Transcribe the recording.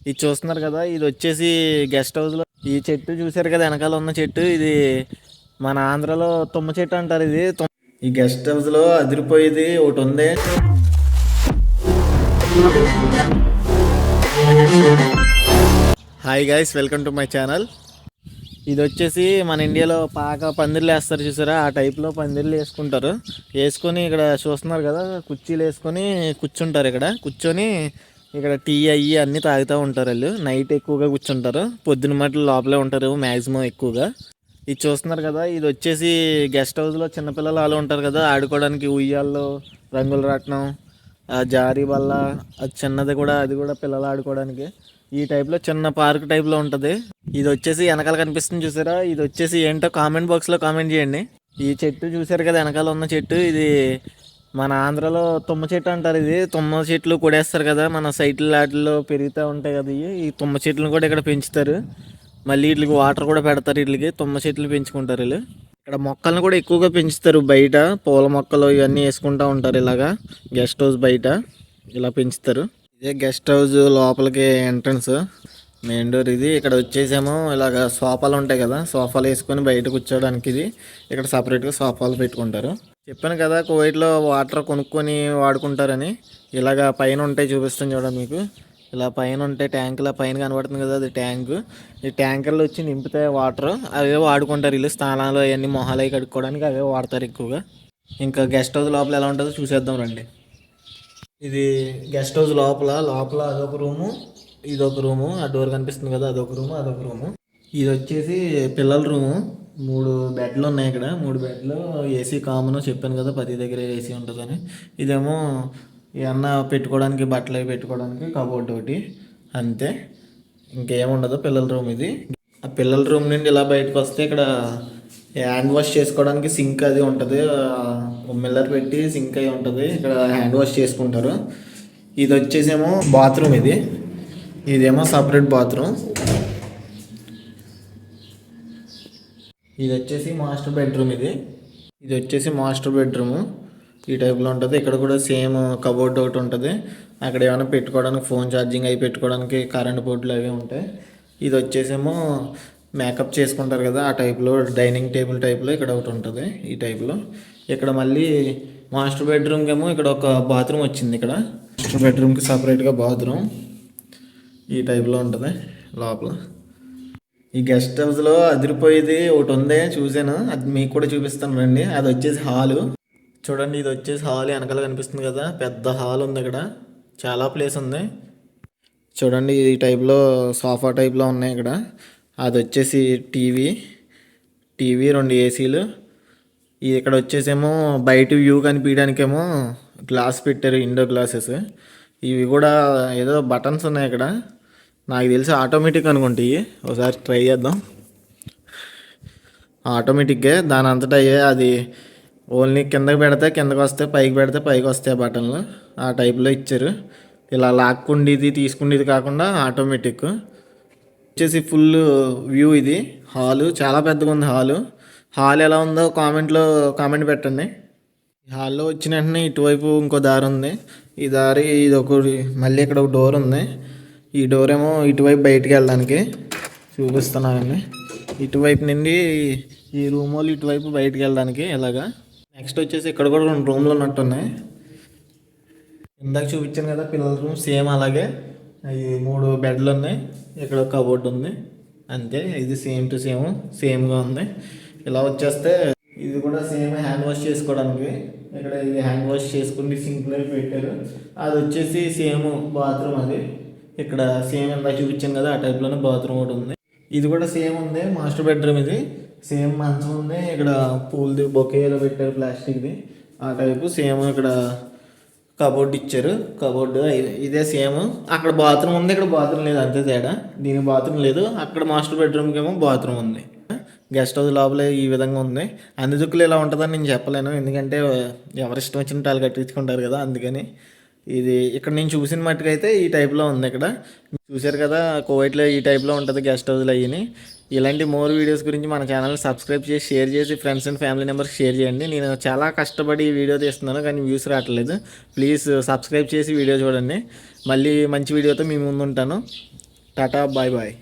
ఇది చూస్తున్నారు కదా, ఇది వచ్చేసి గెస్ట్ హౌస్లో ఈ చెట్టు చూసారు కదా, వెనకాల ఉన్న చెట్టు ఇది మన ఆంధ్రాలో తుమ్మ చెట్టు అంటారు. ఇది ఈ గెస్ట్ హౌస్లో అదిరిపోయేది ఒకటి ఉంది. Hi guys, welcome to my channel. ఇది వచ్చేసి మన ఇండియాలో పాక పందిర్లు వేస్తారు చూసారా, ఆ టైప్లో పందిర్లు వేసుకుంటారు. వేసుకొని ఇక్కడ చూస్తున్నారు కదా, కుర్చీలు వేసుకొని కూర్చుంటారు. ఇక్కడ కూర్చొని ఇక్కడ టీ అయ్యి అన్నీ తాగుతూ ఉంటారు. వాళ్ళు నైట్ ఎక్కువగా కూర్చుంటారు, పొద్దున మట్లు లోపలే ఉంటారు మ్యాక్సిమం ఎక్కువగా. ఇది చూస్తున్నారు కదా, ఇది వచ్చేసి గెస్ట్ హౌస్లో చిన్నపిల్లలు వాళ్ళు ఉంటారు కదా, ఆడుకోవడానికి ఉయ్యాల్లో, రంగుల రాట్నం, జారీ బల్ల, అది చిన్నది కూడా, అది కూడా పిల్లలు ఆడుకోవడానికి ఈ టైప్లో చిన్న పార్క్ టైప్లో ఉంటుంది. ఇది వచ్చేసి వెనకాల కనిపిస్తుంది చూసారా, ఇది వచ్చేసి ఏంటో కామెంట్ బాక్స్లో కామెంట్ చేయండి. ఈ చెట్టు చూసారు కదా, వెనకాల ఉన్న చెట్టు ఇది మన ఆంధ్రాలో తుమ్మ చెట్టు అంటారు. ఇది తుమ్మ చెట్లు కొడేస్తారు కదా, మన సైట్లు వాటిల్లో పెరుగుతూ ఉంటాయి కదా, ఈ తుమ్మ చెట్లను కూడా ఇక్కడ పెంచుతారు. మళ్ళీ వీటికి వాటర్ కూడా పెడతారు. వీటికి తుమ్మ చెట్లు పెంచుకుంటారు వీళ్ళు. ఇక్కడ మొక్కలను కూడా ఎక్కువగా పెంచుతారు. బయట పూల మొక్కలు ఇవన్నీ వేసుకుంటూ ఉంటారు. ఇలాగా గెస్ట్ హౌస్ బయట ఇలా పెంచుతారు. ఇదే గెస్ట్ హౌస్ లోపలికి ఎంట్రన్స్, మెయిన్ డోర్ ఇది. ఇక్కడ వచ్చేసేమో ఇలాగ సోఫాలు ఉంటాయి కదా, సోఫాలు వేసుకొని బయట కూర్చోడానికి ఇది. ఇక్కడ సపరేట్గా సోఫాలు పెట్టుకుంటారు. చెప్పాను కదా కువైట్లో వాటర్ కొనుక్కొని వాడుకుంటారని. ఇలాగ పైన ఉంటాయి, చూపిస్తాను చూడండి మీకు. ఇలా పైన ఉంటాయి ట్యాంకుల పైన కనబడుతుంది కదా, అది ట్యాంకు. ఈ ట్యాంకర్లు వచ్చి నింపుతాయి వాటర్, అవే వాడుకుంటారు వీళ్ళు. స్నానాలు అవన్నీ మొహాలు అవి కడుక్కోవడానికి అవే వాడతారు ఎక్కువగా. ఇంకా గెస్ట్ హౌస్ లోపల ఎలా ఉంటుందో చూసేద్దాం రండి. ఇది గెస్ట్ హౌస్ లోపల అదొక రూము, ఇదొక రూము. ఆ డోర్ కనిపిస్తుంది కదా, అదొక రూము. ఇది వచ్చేసి పిల్లల రూము. 3 బెడ్లు ఉన్నాయి ఇక్కడ. 3 బెడ్లు, ఏసీ కామన్. చెప్పాను కదా ప్రతి దగ్గర ఏసీ ఉంటుందని. ఇదేమో ఏమన్నా పెట్టుకోవడానికి, బట్టలు అవి పెట్టుకోవడానికి కబోర్డ్ ఒకటి, అంతే. ఇంకేముండదు పిల్లల రూమ్ ఇది. ఆ పిల్లల రూమ్ నుండి ఇలా బయటకు వస్తే ఇక్కడ హ్యాండ్ వాష్ చేసుకోవడానికి సింక్ అది ఉంటుంది. మిల్లర్ పెట్టి సింక్ అయి ఉంటుంది, ఇక్కడ హ్యాండ్ వాష్ చేసుకుంటారు. ఇది వచ్చేసేమో బాత్రూమ్. ఇదేమో సపరేట్ బాత్రూమ్. ఇది వచ్చేసి మాస్టర్ బెడ్రూమ్. ఇది వచ్చేసి మాస్టర్ బెడ్రూము. ఈ టైప్లో ఉంటుంది. ఇక్కడ కూడా సేమ్ కబోర్డ్ ఒకటి ఉంటుంది. అక్కడ ఏమైనా పెట్టుకోవడానికి, ఫోన్ ఛార్జింగ్ అవి పెట్టుకోవడానికి కరెంట్ బోర్డులు అవి ఉంటాయి. ఇది వచ్చేసేమో మేకప్ చేసుకుంటారు కదా, ఆ టైప్లో డైనింగ్ టేబుల్ టైప్లో ఇక్కడ ఒకటి ఉంటుంది. ఈ టైప్లో ఇక్కడ మళ్ళీ మాస్టర్ బెడ్రూమ్కి ఏమో ఇక్కడ ఒక బాత్రూమ్ వచ్చింది. ఇక్కడ మాస్టర్ బెడ్రూమ్కి సపరేట్గా బాత్రూమ్ ఈ టైప్లో ఉంటుంది లోపల. ఈ గెస్ట్ హౌస్లో అదిరిపోయేది ఒకటి ఉంది, చూశాను. అది మీకు కూడా చూపిస్తాను రండి. అది వచ్చేసి హాలు. చూడండి, ఇది వచ్చేసి హాల్. వెనకాల కనిపిస్తుంది కదా, పెద్ద హాల్ ఉంది. ఇక్కడ చాలా ప్లేస్ ఉంది. చూడండి, ఈ టైప్లో సోఫా టైప్లో ఉన్నాయి ఇక్కడ. అది వచ్చేసి టీవీ, 2 ఏసీలు. ఇక్కడ వచ్చేసేమో బయట వ్యూ కనిపించడానికేమో గ్లాస్ పెట్టారు, ఇండో గ్లాసెస్. ఇవి కూడా ఏదో బటన్స్ ఉన్నాయి ఇక్కడ. నాకు తెలిసి ఆటోమేటిక్ అనుకుంటే ఒకసారి ట్రై చేద్దాం. ఆటోమేటిక్గా దాని అంతటా అది ఓన్లీ కిందకి పెడితే కిందకి వస్తాయి, పైకి పెడితే పైకి వస్తాయి బటన్లు. ఆ టైప్లో ఇచ్చారు. ఇలా లాక్కుండేది తీసుకుండేది కాకుండా ఆటోమేటిక్. వచ్చేసి ఫుల్ వ్యూ. ఇది హాలు చాలా పెద్దగా ఉంది. హాల్ ఎలా ఉందో కామెంట్ పెట్టండి. హాల్లో వచ్చిన వెంటనే ఇటువైపు ఇంకో దారి ఉంది. ఈ దారి ఇది ఒకటి, మళ్ళీ ఇక్కడ ఒక డోర్ ఉంది. ఈ డోర్ ఏమో ఇటువైపు బయటికి వెళ్ళడానికి చూపిస్తున్నానండి. ఇటువైపు నుండి ఈ రూమ్ వాళ్ళు ఇటువైపు బయటికి వెళ్ళడానికి ఇలాగా. నెక్స్ట్ వచ్చేసి ఇక్కడ కూడా 2 రూమ్లు ఉన్నట్టున్నాయి. ఇందాక చూపించాను కదా పిల్లల రూమ్, సేమ్ అలాగే. అవి 3 బెడ్లు ఉన్నాయి. ఇక్కడ ఒక కబోర్డ్ ఉంది, అంతే. ఇది సేమ్ టు సేమ్గా ఉంది. ఇలా వచ్చేస్తే ఇది కూడా సేమ్ హ్యాండ్ వాష్ చేసుకోవడానికి. ఇక్కడ ఇది హ్యాండ్ వాష్ చేసుకుని సింక్లో పెట్టారు. అది వచ్చేసి సేమ్ బాత్రూమ్. అది ఇక్కడ సేమ్ ఇందాక చూపించాను కదా, ఆ టైప్లోనే బాత్రూమ్ ఒకటి ఉంది. ఇది కూడా సేమ్ ఉంది, మాస్టర్ బెడ్రూమ్. ఇది సేమ్ మంచం ఉంది. ఇక్కడ పూలది బొకేలో పెట్టారు, ప్లాస్టిక్ది. ఆ టైపు సేమ్. ఇక్కడ కబోర్డ్ ఇచ్చారు. కబోర్డు ఇదే సేమ్. అక్కడ బాత్రూమ్ ఉంది, ఇక్కడ బాత్రూమ్ లేదు, అంతే తేడా. దీనికి బాత్రూమ్ లేదు. అక్కడ మాస్టర్ బెడ్రూమ్కి ఏమో బాత్రూమ్ ఉంది. గెస్ట్ హౌస్ లోపల ఈ విధంగా ఉంది. అన్ని దుక్కులు ఇలా ఉంటుందని నేను చెప్పలేను, ఎందుకంటే ఎవరిష్టం వచ్చినట్టు వాళ్ళు కట్టించుకుంటారు కదా, అందుకని. ఇది ఇక్కడ నేను చూసిన మట్టుకైతే ఈ టైప్లో ఉంది. ఇక్కడ చూశారు కదా, కువైట్లో ఈ టైప్లో ఉంటుంది గెస్ట్ హౌస్లో అయ్యి. ఇలాంటి మోర్ వీడియోస్ గురించి మన ఛానల్ని సబ్స్క్రైబ్ చేసి షేర్ చేసి friends and family members share చేయండి. నేను చాలా కష్టపడి ఈ వీడియో తీస్తున్నాను, కానీ వ్యూస్ రావట్లేదు. ప్లీజ్ సబ్స్క్రైబ్ చేసి వీడియో చూడండి. మళ్ళీ మంచి వీడియోతో మీ ముందు ఉంటాను. Tata bye bye.